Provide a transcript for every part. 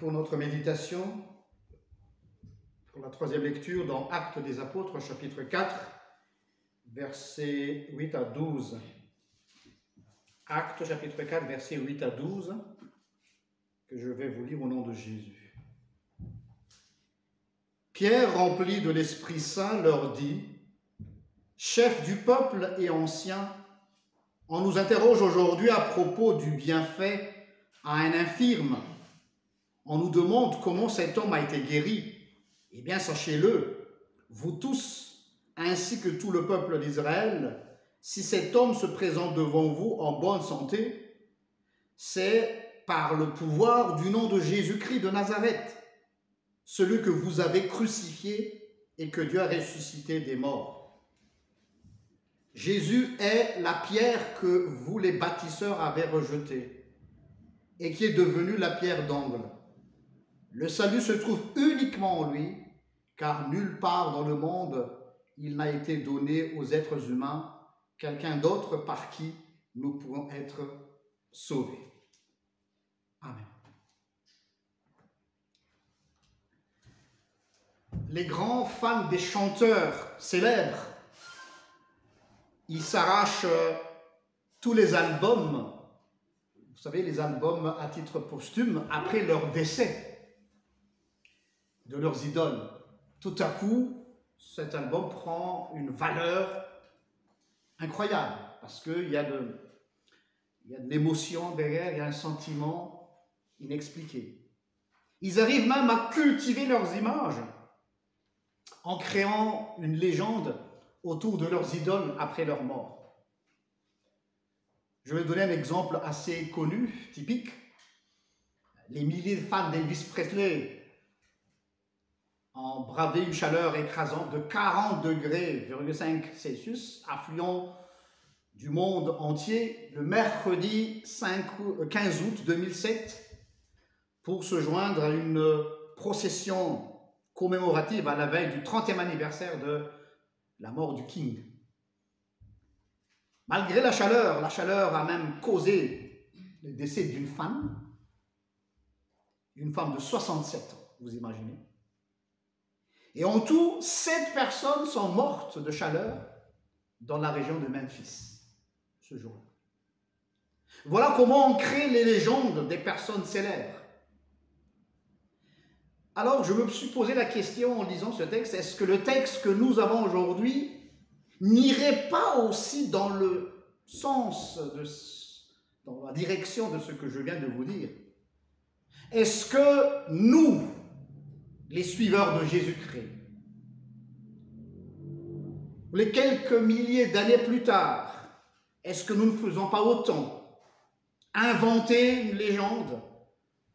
pour notre méditation, pour la troisième lecture dans Actes des Apôtres, chapitre 4, versets 8 à 12. Actes, chapitre 4, versets 8 à 12, que je vais vous lire au nom de Jésus. Pierre, rempli de l'Esprit Saint, leur dit: « Chefs du peuple et anciens, on nous interroge aujourd'hui à propos du bienfait à un infirme. On nous demande comment cet homme a été guéri. Eh bien, sachez-le, vous tous, ainsi que tout le peuple d'Israël, si cet homme se présente devant vous en bonne santé, c'est par le pouvoir du nom de Jésus-Christ de Nazareth, celui que vous avez crucifié et que Dieu a ressuscité des morts. Jésus est la pierre que vous, les bâtisseurs, avez rejetée et qui est devenue la pierre d'angle. Le salut se trouve uniquement en lui, car nulle part dans le monde il n'a été donné aux êtres humains quelqu'un d'autre par qui nous pourrons être sauvés. » Amen. Les grands fans des chanteurs célèbres, ils s'arrachent tous les albums, vous savez, les albums à titre posthume, après leur décès de leurs idoles. Tout à coup, cet album prend une valeur incroyable, parce qu'il y a de l'émotion derrière, il y a un sentiment inexpliqué. Ils arrivent même à cultiver leurs images en créant une légende autour de leurs idoles après leur mort. Je vais donner un exemple assez connu, typique. Les milliers de fans d'Elvis Presley ont bravé une chaleur écrasante de 40 degrés, 5 Celsius, affluent du monde entier le mercredi 15 août 2007 pour se joindre à une procession commémorative à la veille du 30e anniversaire de la mort du King. Malgré la chaleur a même causé le décès d'une femme de 67 ans, vous imaginez. Et en tout, 7 personnes sont mortes de chaleur dans la région de Memphis ce jour-là. Voilà comment on crée les légendes des personnes célèbres. Alors, je me suis posé la question en lisant ce texte, est-ce que le texte que nous avons aujourd'hui n'irait pas aussi dans le sens, dans la direction de ce que je viens de vous dire? Est-ce que nous, les suiveurs de Jésus-Christ, les quelques milliers d'années plus tard, est-ce que nous ne faisons pas autant inventer une légende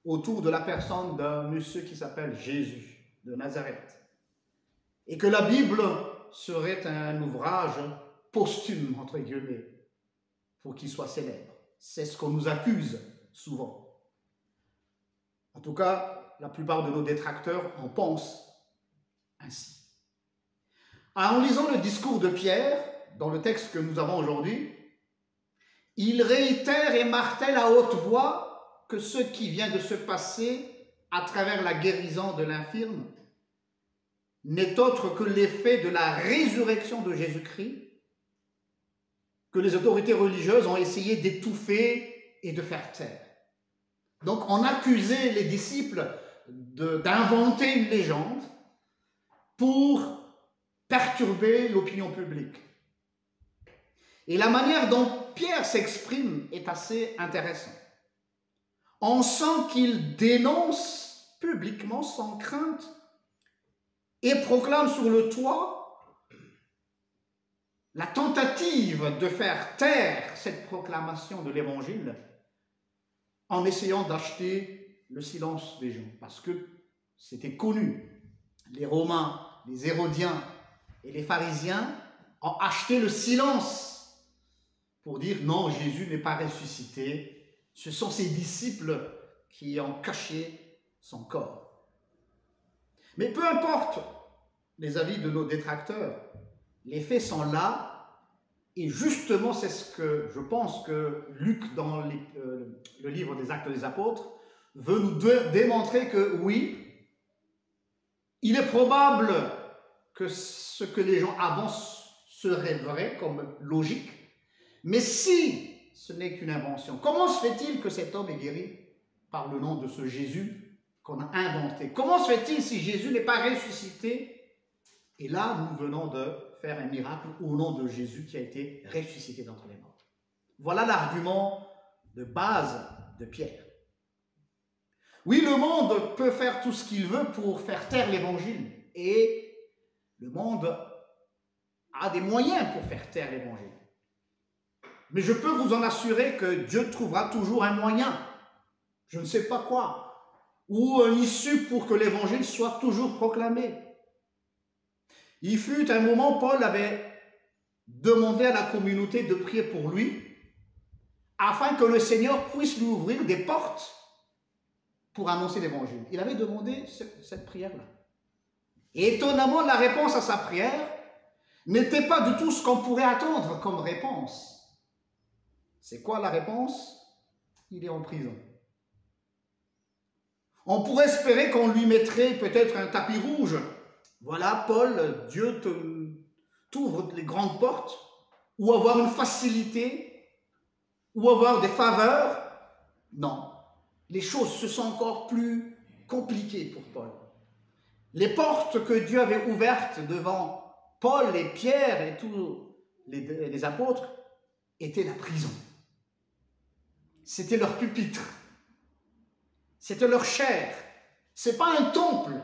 autour de la personne d'un monsieur qui s'appelle Jésus de Nazareth, et que la Bible serait un ouvrage posthume, entre guillemets, pour qu'il soit célèbre? C'est ce qu'on nous accuse souvent. En tout cas, la plupart de nos détracteurs en pensent ainsi. En lisant le discours de Pierre, dans le texte que nous avons aujourd'hui, il réitère et martèle à haute voix que ce qui vient de se passer à travers la guérison de l'infirme n'est autre que l'effet de la résurrection de Jésus-Christ, que les autorités religieuses ont essayé d'étouffer et de faire taire. Donc on accusait les disciples d'inventer une légende pour perturber l'opinion publique. Et la manière dont Pierre s'exprime est assez intéressante. On sent qu'il dénonce publiquement sans crainte et proclame sur le toit la tentative de faire taire cette proclamation de l'Évangile en essayant d'acheter le silence des gens, parce que c'était connu. Les Romains, les Hérodiens et les pharisiens ont acheté le silence pour dire non, Jésus n'est pas ressuscité. Ce sont ses disciples qui ont caché son corps. Mais peu importe les avis de nos détracteurs, les faits sont là, et justement c'est ce que je pense que Luc, dans le livre des Actes des Apôtres, veut nous démontrer que oui, il est probable que ce que les gens avancent serait vrai comme logique, mais si ce n'est qu'une invention, comment se fait-il que cet homme est guéri par le nom de ce Jésus qu'on a inventé? Comment se fait-il si Jésus n'est pas ressuscité? Et là, nous venons de faire un miracle au nom de Jésus qui a été ressuscité d'entre les morts. Voilà l'argument de base de Pierre. Oui, le monde peut faire tout ce qu'il veut pour faire taire l'évangile. Et le monde a des moyens pour faire taire l'évangile. Mais je peux vous en assurer que Dieu trouvera toujours un moyen, je ne sais pas quoi, ou une issue pour que l'évangile soit toujours proclamé. Il fut un moment, Paul avait demandé à la communauté de prier pour lui, afin que le Seigneur puisse lui ouvrir des portes pour annoncer l'évangile. Il avait demandé cette prière-là. Et étonnamment, la réponse à sa prière n'était pas du tout ce qu'on pourrait attendre comme réponse. C'est quoi la réponse? Il est en prison. On pourrait espérer qu'on lui mettrait peut-être un tapis rouge. Voilà, Paul, Dieu t'ouvre les grandes portes, ou avoir une facilité, ou avoir des faveurs. Non, les choses se sont encore plus compliquées pour Paul. Les portes que Dieu avait ouvertes devant Paul et Pierre et tous les apôtres étaient la prison. C'était leur pupitre. C'était leur chair. Ce n'est pas un temple.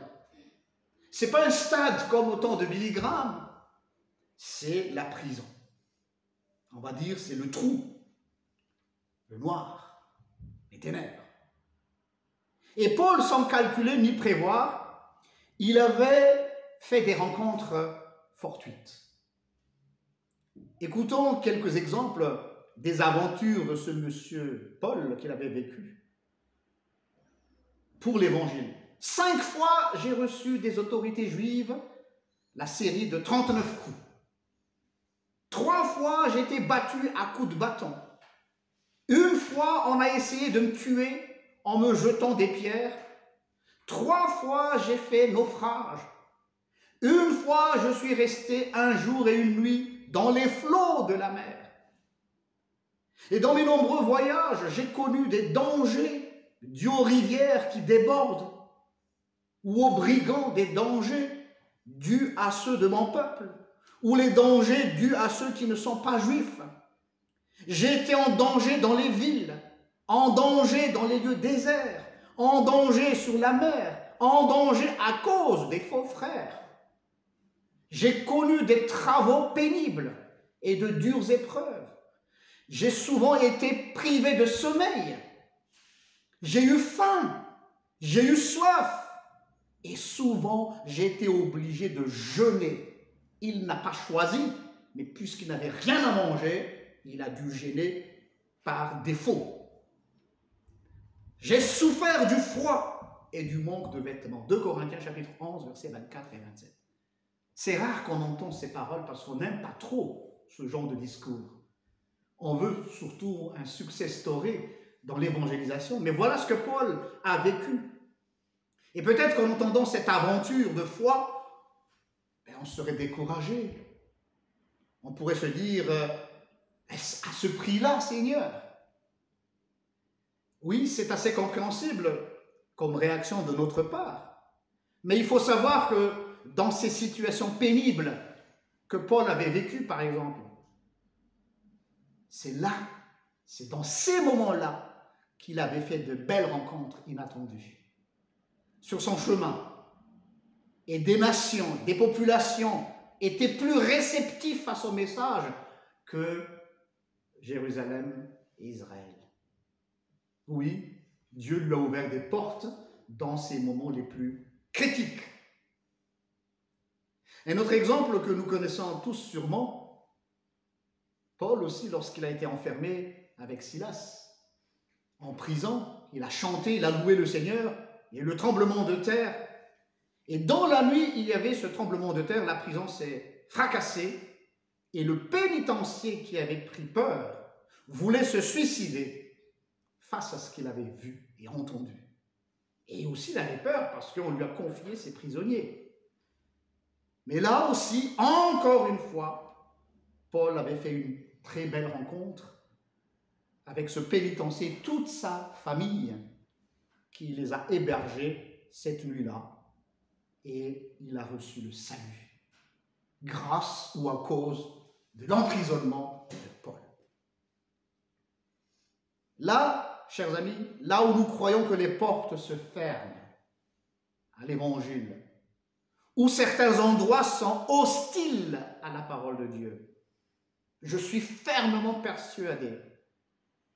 Ce n'est pas un stade comme au temps de Billy Graham. C'est la prison. On va dire c'est le trou, le noir, les ténèbres. Et Paul, sans calculer ni prévoir, il avait fait des rencontres fortuites. Écoutons quelques exemples des aventures de ce monsieur Paul qu'il avait vécu pour l'évangile. 5 fois, j'ai reçu des autorités juives la série de 39 coups. 3 fois, j'ai été battu à coups de bâton. 1 fois, on a essayé de me tuer en me jetant des pierres. 3 fois, j'ai fait naufrage. 1 fois, je suis resté 1 jour et 1 nuit dans les flots de la mer. Et dans mes nombreux voyages, j'ai connu des dangers dus aux rivières qui débordent ou aux brigands, des dangers dus à ceux de mon peuple ou les dangers dus à ceux qui ne sont pas juifs. J'ai été en danger dans les villes, en danger dans les lieux déserts, en danger sur la mer, en danger à cause des faux frères. J'ai connu des travaux pénibles et de dures épreuves. J'ai souvent été privé de sommeil. J'ai eu faim, j'ai eu soif. Et souvent, j'ai été obligé de jeûner. Il n'a pas choisi, mais puisqu'il n'avait rien à manger, il a dû jeûner par défaut. J'ai souffert du froid et du manque de vêtements. 2 Corinthiens chapitre 11, versets 24 et 27. C'est rare qu'on entende ces paroles parce qu'on n'aime pas trop ce genre de discours. On veut surtout un success story dans l'évangélisation. Mais voilà ce que Paul a vécu. Et peut-être qu'en entendant cette aventure de foi, on serait découragé. On pourrait se dire, est-ce à ce prix-là, Seigneur? Oui, c'est assez compréhensible comme réaction de notre part. Mais il faut savoir que dans ces situations pénibles que Paul avait vécues, par exemple, c'est dans ces moments-là qu'il avait fait de belles rencontres inattendues sur son chemin. Et des nations, des populations étaient plus réceptifs à son message que Jérusalem et Israël. Oui, Dieu lui a ouvert des portes dans ces moments les plus critiques. Un autre exemple que nous connaissons tous sûrement, Paul aussi, lorsqu'il a été enfermé avec Silas, en prison, il a chanté, il a loué le Seigneur, il y a eu le tremblement de terre. Et dans la nuit, il y avait ce tremblement de terre, la prison s'est fracassée, et le pénitencier qui avait pris peur voulait se suicider face à ce qu'il avait vu et entendu. Et aussi, il avait peur parce qu'on lui a confié ses prisonniers. Mais là aussi, encore une fois, Paul avait fait une très belle rencontre avec ce pénitencier, toute sa famille, qui les a hébergés cette nuit-là. Et il a reçu le salut, grâce ou à cause de l'emprisonnement de Paul. Là, chers amis, là où nous croyons que les portes se ferment à l'Évangile, où certains endroits sont hostiles à la parole de Dieu, je suis fermement persuadé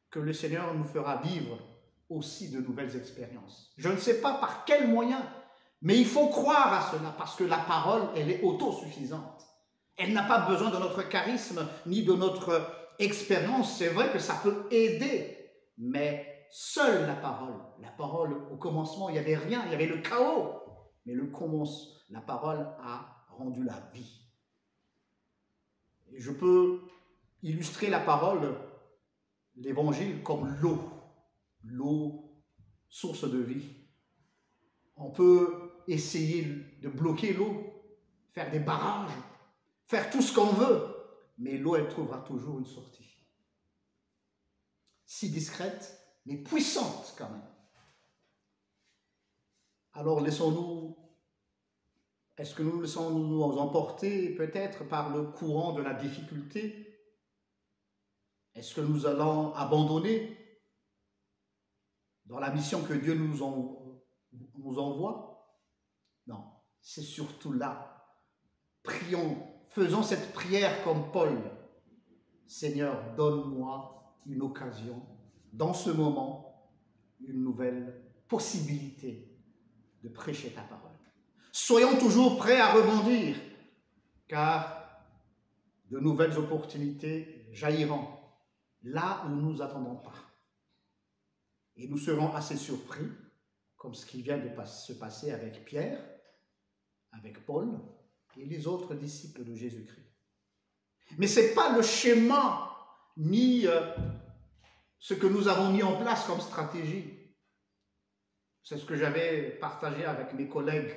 que le Seigneur nous fera vivre aussi de nouvelles expériences. Je ne sais pas par quel moyen, mais il faut croire à cela parce que la parole, elle est autosuffisante. Elle n'a pas besoin de notre charisme ni de notre expérience. C'est vrai que ça peut aider, mais seule la parole au commencement, il n'y avait rien, il y avait le chaos, mais la parole a rendu la vie. Et je peux illustrer la parole, l'évangile, comme l'eau, source de vie. On peut essayer de bloquer l'eau, faire des barrages, faire tout ce qu'on veut, mais l'eau, elle trouvera toujours une sortie. Si discrète, mais puissante quand même. Alors est-ce que nous laissons-nous emporter peut-être par le courant de la difficulté? Est-ce que nous allons abandonner dans la mission que Dieu nous envoie? Non, c'est surtout là. Prions, faisons cette prière comme Paul. Seigneur, donne-moi une occasion, dans ce moment, une nouvelle possibilité de prêcher ta parole. Soyons toujours prêts à rebondir, car de nouvelles opportunités jailliront là où nous n'attendons pas. Et nous serons assez surpris, comme ce qui vient de se passer avec Pierre, avec Paul et les autres disciples de Jésus-Christ. Mais ce n'est pas le schéma ni ce que nous avons mis en place comme stratégie. C'est ce que j'avais partagé avec mes collègues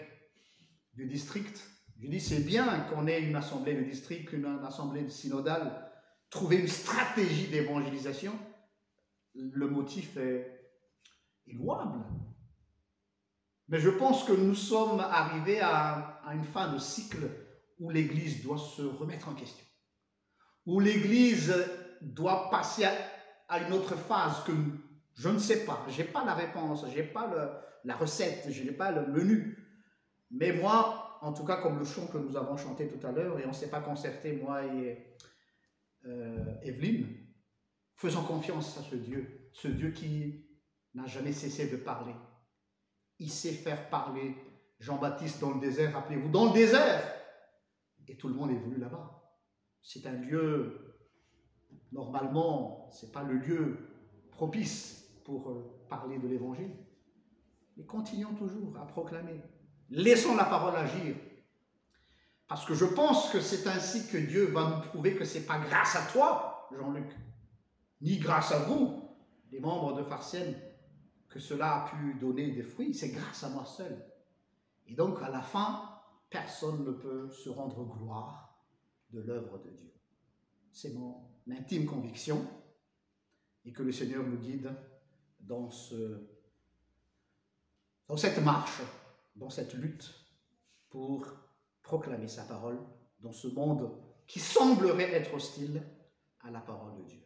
du district. Je dis, c'est bien qu'on ait une assemblée de district, une assemblée synodale, trouver une stratégie d'évangélisation. Le motif est louable. Mais je pense que nous sommes arrivés à une fin de cycle où l'Église doit se remettre en question, où l'Église doit passer à une autre phase que je ne sais pas, je n'ai pas la réponse, je n'ai pas la recette, je n'ai pas le menu. Mais moi, en tout cas, comme le chant que nous avons chanté tout à l'heure, et on ne s'est pas concerté, moi et Evelyne, faisons confiance à ce Dieu qui n'a jamais cessé de parler. Il sait faire parler Jean-Baptiste dans le désert, rappelez-vous, dans le désert. Et tout le monde est venu là-bas. C'est un lieu, normalement, ce n'est pas le lieu propice pour parler de l'Évangile. Mais continuons toujours à proclamer. Laissons la parole agir. Parce que je pense que c'est ainsi que Dieu va nous prouver que ce n'est pas grâce à toi, Jean-Luc, ni grâce à vous, les membres de Pharsienne, que cela a pu donner des fruits, c'est grâce à moi seul. Et donc, à la fin, personne ne peut se rendre gloire de l'œuvre de Dieu. C'est mon intime conviction, et que le Seigneur nous guide dans cette marche, dans cette lutte pour proclamer sa parole dans ce monde qui semblerait être hostile à la parole de Dieu.